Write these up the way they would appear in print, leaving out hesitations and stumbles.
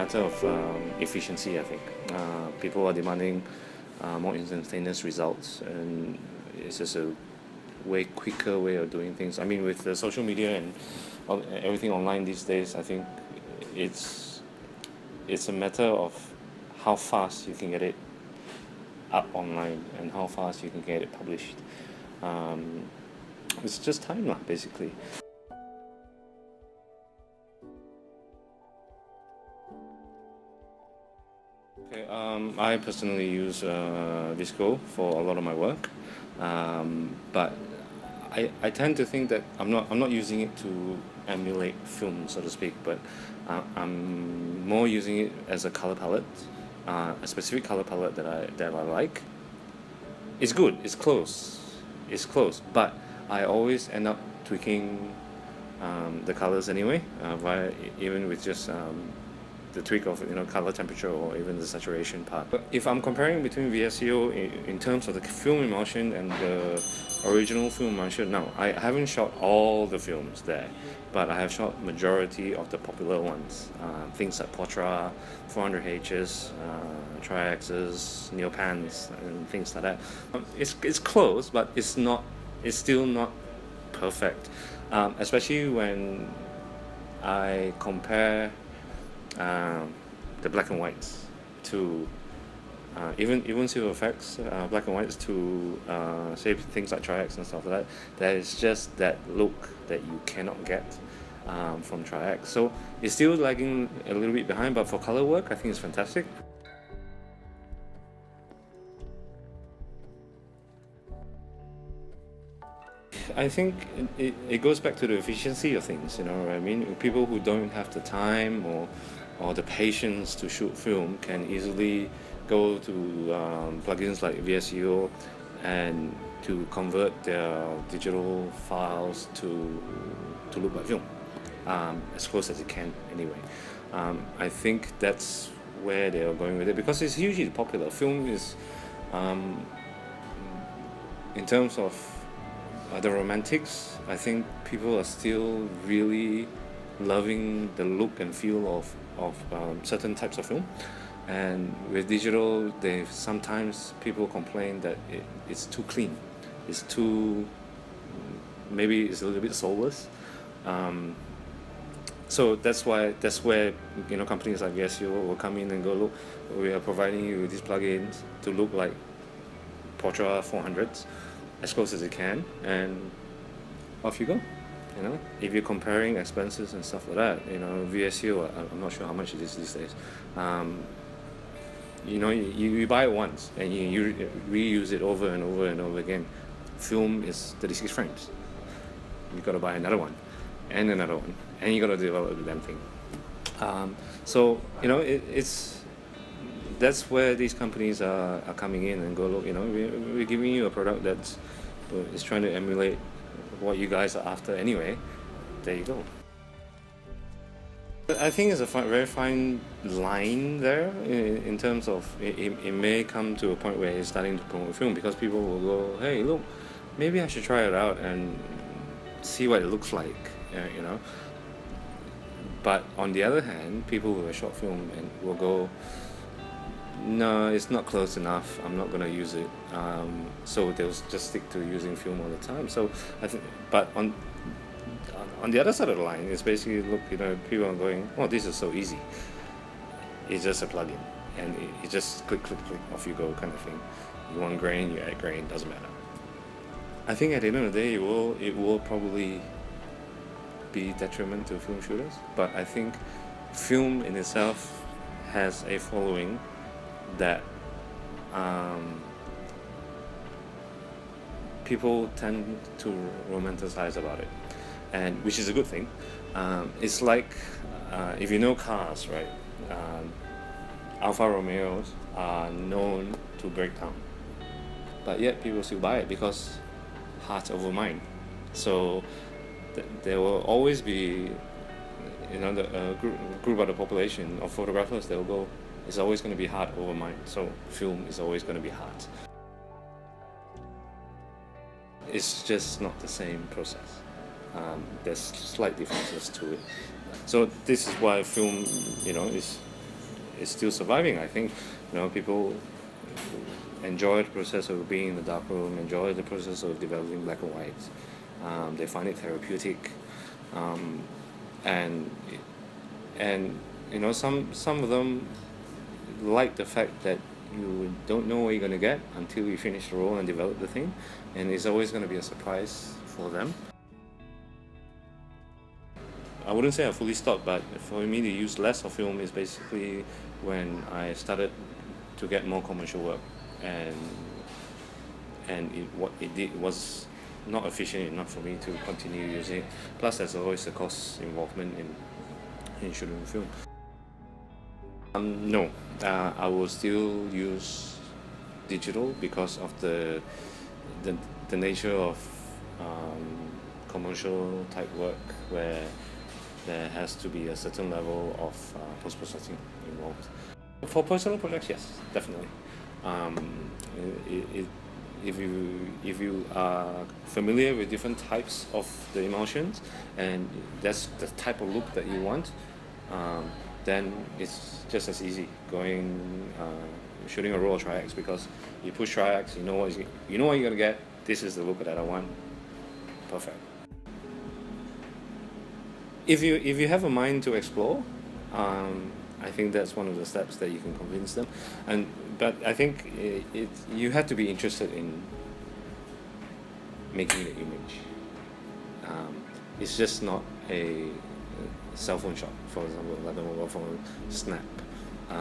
matter of efficiency, I think. People are demanding more instantaneous results, and it's just a way quicker way of doing things. I mean, with the social media and everything online these days, I think it's a matter of how fast you can get it up online and how fast you can get it published. It's just time lah, basically. Okay, I personally use Visco for a lot of my work, but I tend to think that I'm not using it to emulate film, so to speak, but I'm more using it as a color palette, a specific color palette that I like. It's good, it's close, but I always end up tweaking the colors anyway, even with just the tweak of color temperature or even the saturation part. But if I'm comparing between VSCO in terms of the film emulsion and the original film emulsion, now I haven't shot all the films there, but I have shot majority of the popular ones, things like Portra, 400Hs, Triaxes, Neopans, and things like that. It's close, but it's still not perfect, especially when I compare the black and whites to even silver effects, black and whites to say things like Triax and stuff like that. There is just that look that you cannot get from Triax. So it's still lagging a little bit behind, but for color work, I think it's fantastic. I think it goes back to the efficiency of things, you know what I mean? People who don't have the time or the patience to shoot film can easily go to plugins like VSCO and to convert their digital files to look like film, as close as it can anyway. I think that's where they are going with it, because it's hugely popular. Film is, in terms of the romantics, I think people are still really loving the look and feel of certain types of film. And with digital, sometimes people complain that it's too clean, it's too, maybe it's a little bit soulless. So that's where companies like VSCO will come in and go, look, we are providing you with these plugins to look like Portra 400s as close as it can, and off you go. If you're comparing expenses and stuff like that, VSCO, I'm not sure how much it is these days. You buy it once and you reuse it over and over and over again. Film is 36 frames. You got to buy another one, and another one, and you got to develop the damn thing. That's where these companies are coming in and go, look, we're giving you a product that is trying to emulate what you guys are after anyway. There you go. I think it's a very fine line there in terms of it may come to a point where it's starting to promote film, because people will go, hey, look, maybe I should try it out and see what it looks like, But on the other hand, people who are short film and will go, no, it's not close enough, I'm not going to use it. So they'll just stick to using film all the time. So I think, but on the other side of the line, it's basically, look, people are going, oh, this is so easy. It's just a plugin, and it just click, click, click, off you go, kind of thing. You want grain, you add grain, doesn't matter. I think at the end of the day, it will probably be detriment to film shooters, but I think film in itself has a following that people tend to romanticize about it, and which is a good thing. It's like if you know cars, right? Alfa Romeos are known to break down, but yet people still buy it because heart over mind. So there will always be, the group of the population of photographers that will go, it's always going to be heart over mind. So film is always going to be heart. It's just not the same process. There's slight differences to it. So this is why film, is it's still surviving. I think, people enjoy the process of being in the darkroom, enjoy the process of developing black and whites. They find it therapeutic, um, and and some of them like the fact that you don't know what you're gonna get until you finish the role and develop the thing, and it's always gonna be a surprise for them. I wouldn't say I fully stopped, but for me to use less of film is basically when I started to get more commercial work, and what it did was not efficient enough for me to continue using it. Plus, there's always a cost involvement in shooting film. No, I will still use digital because of the, the nature of commercial type work where there has to be a certain level of post-processing involved. For personal projects, yes, definitely. It, if you are familiar with different types of the emulsions and that's the type of look that you want, then it's just as easy going shooting a roll of triax, because you push triax, you know what you're gonna get. This is the look that I want. Perfect. If you have a mind to explore, I think that's one of the steps that you can convince them. But I think you have to be interested in making the image. It's just not a cell phone shot, for example, like a mobile phone snap.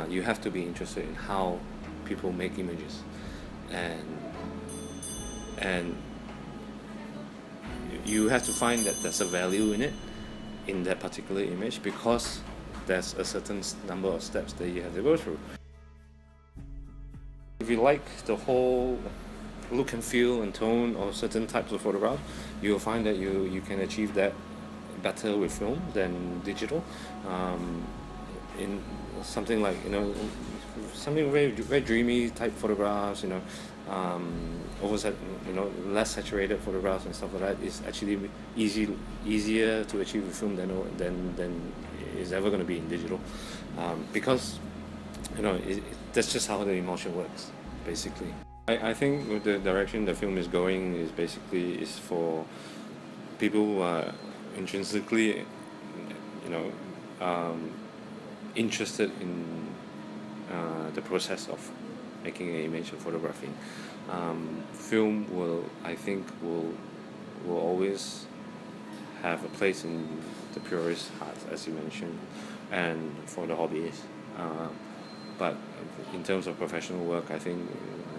You have to be interested in how people make images, and you have to find that there's a value in it, in that particular image, because there's a certain number of steps that you have to go through. If you like the whole look and feel and tone of certain types of photograph, you'll find that you can achieve that better with film than digital. In something like something very dreamy type photographs, less saturated photographs and stuff like that is actually easier to achieve with film than is ever going to be in digital, because that's just how the emulsion works, basically. I think with the direction the film is going is for people who are intrinsically interested in the process of making an image or photographing. Film will always have a place in the purist hearts, as you mentioned, and for the hobbyists. But in terms of professional work, I think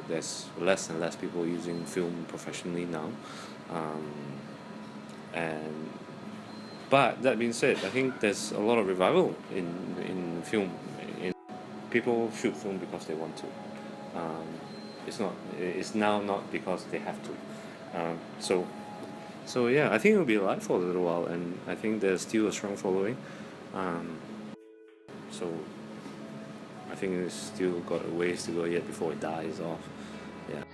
there's less and less people using film professionally now. But that being said, I think there's a lot of revival in film. People shoot film because they want to. It's now not because they have to. So yeah, I think it'll be alive for a little while, and I think there's still a strong following. So I think it's still got a ways to go yet before it dies off. Yeah.